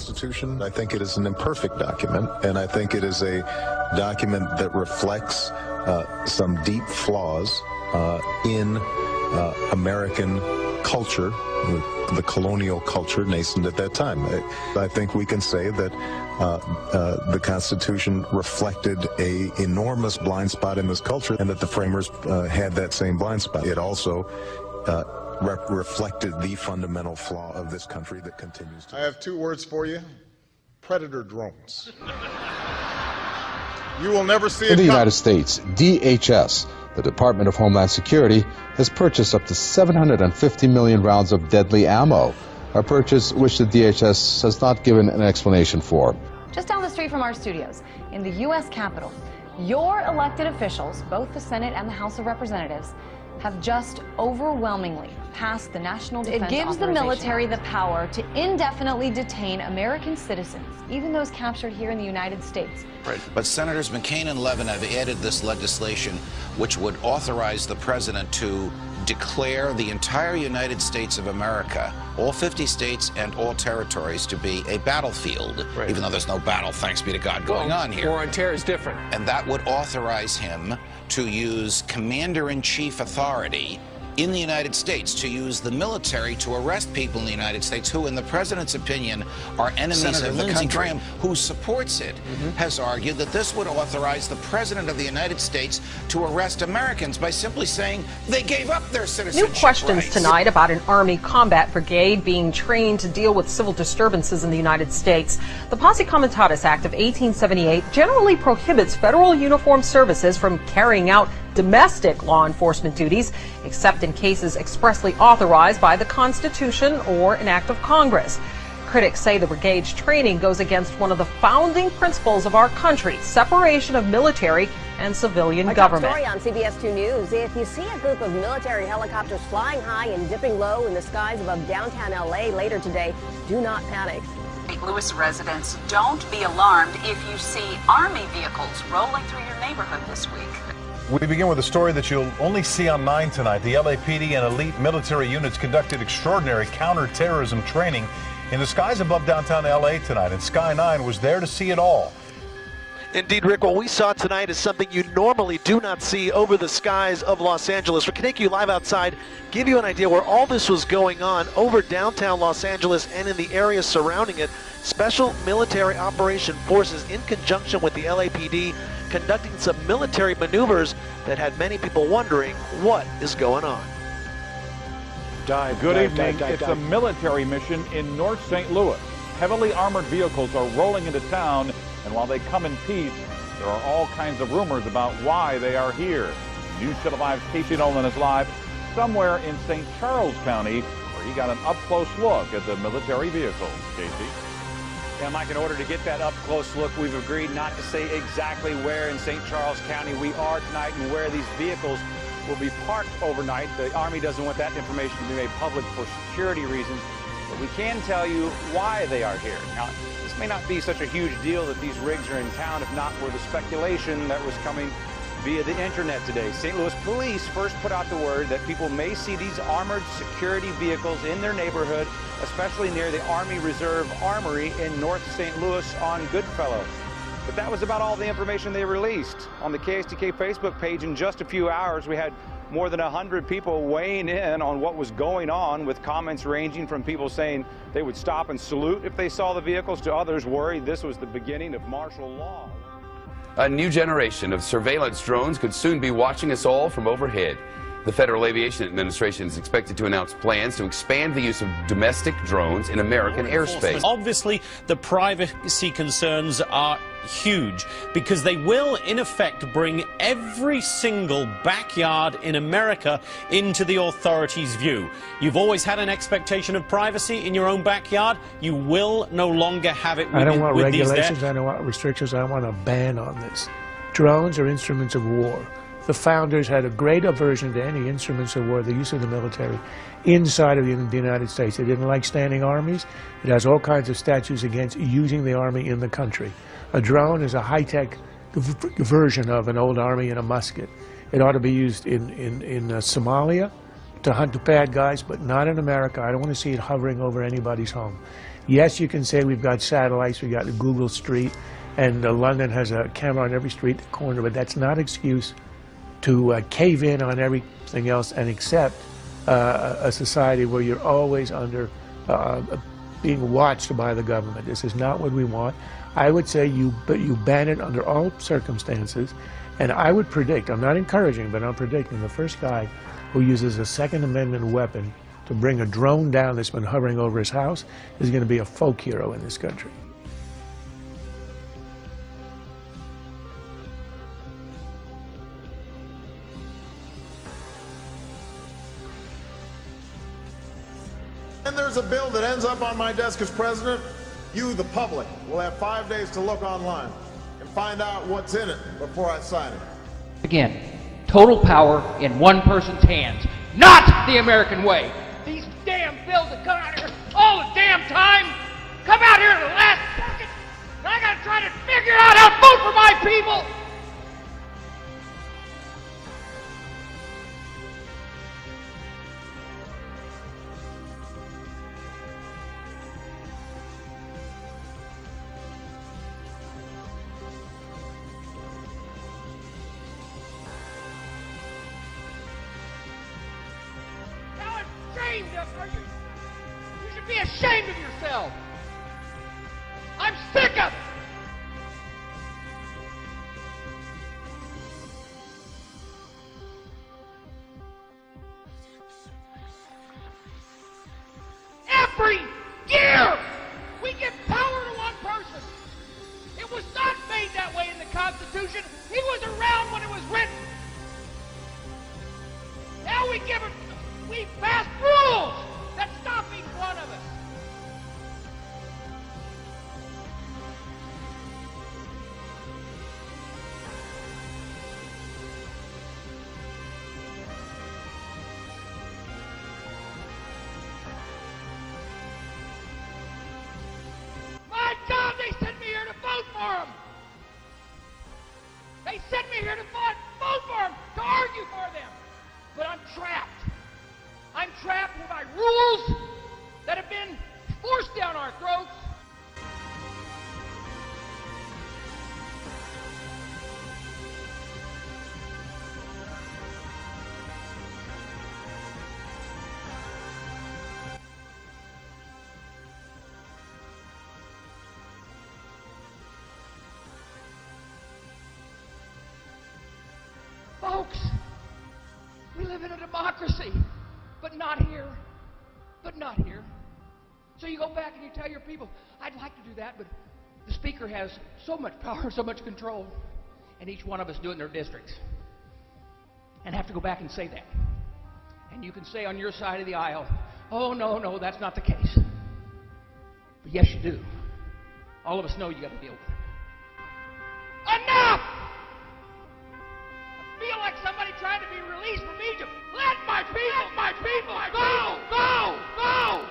Constitution. I think it is an imperfect document, and I think it is a document that reflects some deep flaws in American culture, the colonial culture nascent at that time. I think we can say that the Constitution reflected an enormous blind spot in this culture, and that the framers had that same blind spot. It also reflected the fundamental flaw of this country that continues to. I have two words for you: predator drones. You will never see it. In the United States, DHS, the Department of Homeland Security, has purchased up to 750 million rounds of deadly ammo, a purchase which the DHS has not given an explanation for. Just down the street from our studios, in the U.S. Capitol, your elected officials, both the Senate and the House of Representatives, have just overwhelmingly passed the National Defense Authorization Act. It gives the military the power to indefinitely detain American citizens, even those captured here in the United States. Right. But Senators McCain and Levin have added this legislation which would authorize the president to declare the entire United States of America, all 50 states and all territories, to be a battlefield, right, even though there's no battle, thanks be to God, going on here. War on terror is different. And that would authorize him to use commander-in-chief authority in the United States, to use the military to arrest people in the United States who, in the president's opinion, are enemies of the country. Lindsey Graham, who supports it, has argued that this would authorize the president of the United States to arrest Americans by simply saying they gave up their citizenship New questions rights tonight about an Army combat brigade being trained to deal with civil disturbances in the United States. The Posse Comitatus Act of 1878 generally prohibits federal uniformed services from carrying out domestic law enforcement duties, except in cases expressly authorized by the Constitution or an act of Congress. Critics say the brigade's training goes against one of the founding principles of our country, separation of military and civilian government. Story on CBS 2 News. If you see a group of military helicopters flying high and dipping low in the skies above downtown LA later today, do not panic. St. Louis residents, don't be alarmed if you see Army vehicles rolling through your neighborhood this week. We begin with a story that you'll only see on 9 tonight. The LAPD and elite military units conducted extraordinary counterterrorism training in the skies above downtown LA tonight, and Sky 9 was there to see it all. Indeed, Rick, what we saw tonight is something you normally do not see over the skies of Los Angeles. We're going to take you live outside, give you an idea where all this was going on over downtown Los Angeles and in the area surrounding it. Special Military Operation Forces, in conjunction with the LAPD, conducting some military maneuvers that had many people wondering what is going on. Good evening. It's a military mission in North St. Louis. Heavily armored vehicles are rolling into town, and while they come in peace, there are all kinds of rumors about why they are here. News Channel 5's Casey Nolan is live somewhere in St. Charles County, where he got an up-close look at the military vehicles. Casey? Yeah, Mike, in order to get that up-close look, we've agreed not to say exactly where in St. Charles County we are tonight and where these vehicles will be parked overnight. The Army doesn't want that information to be made public for security reasons, but we can tell you why they are here. Now, this may not be such a huge deal that these rigs are in town, if not for the speculation that was coming via the internet today. St. Louis police first put out the word that people may see these armored security vehicles in their neighborhood, especially near the Army Reserve Armory in North St. Louis on Goodfellow. But that was about all the information they released. On the KSTK Facebook page, in just a few hours, we had more than 100 people weighing in on what was going on, with comments ranging from people saying they would stop and salute if they saw the vehicles, to others worried this was the beginning of martial law. A new generation of surveillance drones could soon be watching us all from overhead. The Federal Aviation Administration is expected to announce plans to expand the use of domestic drones in American airspace. Obviously, the privacy concerns are huge, because they will, in effect, bring every single backyard in America into the authorities' view. You've always had an expectation of privacy in your own backyard. You will no longer have it with I don't want with regulations, I don't want restrictions, I want a ban on this. Drones are instruments of war. The founders had a great aversion to any instruments of war, the use of the military, inside of the United States. They didn't like standing armies. It has all kinds of statutes against using the army in the country. A drone is a high-tech version of an old army and a musket. It ought to be used in Somalia to hunt the bad guys, but not in America. I don't want to see it hovering over anybody's home. Yes, you can say we've got satellites, we've got Google Street, and London has a camera on every street corner, but that's not an excuse to cave in on everything else and accept a society where you're always under being watched by the government. This is not what we want. I would say you ban it under all circumstances, and I would predict, I'm not encouraging, but I'm predicting the first guy who uses a Second Amendment weapon to bring a drone down that's been hovering over his house is going to be a folk hero in this country. And there's a bill that ends up on my desk as president. You, the public, will have 5 days to look online and find out what's in it before I sign it. Again, total power in one person's hands, not the American way. These damn bills that come out here all the damn time come out here at the last second, and I gotta try to figure out how to vote for my people. You should be ashamed of yourself. I'm sick of it. Every year we give power to one person. It was not made that way in the Constitution. He was around when it was written. Now we give it. We pass rules that stop each one of us. My job, they sent me here to vote for them. They sent me here to vote for them, to argue for them. But I'm trapped. I'm trapped by rules that have been forced down our throats. Folks, we live in a democracy. But not here. But not here. So you go back and you tell your people, I'd like to do that, but the speaker has so much power, so much control, and each one of us do it in their districts. And have to go back and say that. And you can say on your side of the aisle, oh, no, that's not the case. But yes, you do. All of us know you got to deal with it. Enough! I feel like somebody trying to be released from Egypt. Let my people, go, go, go!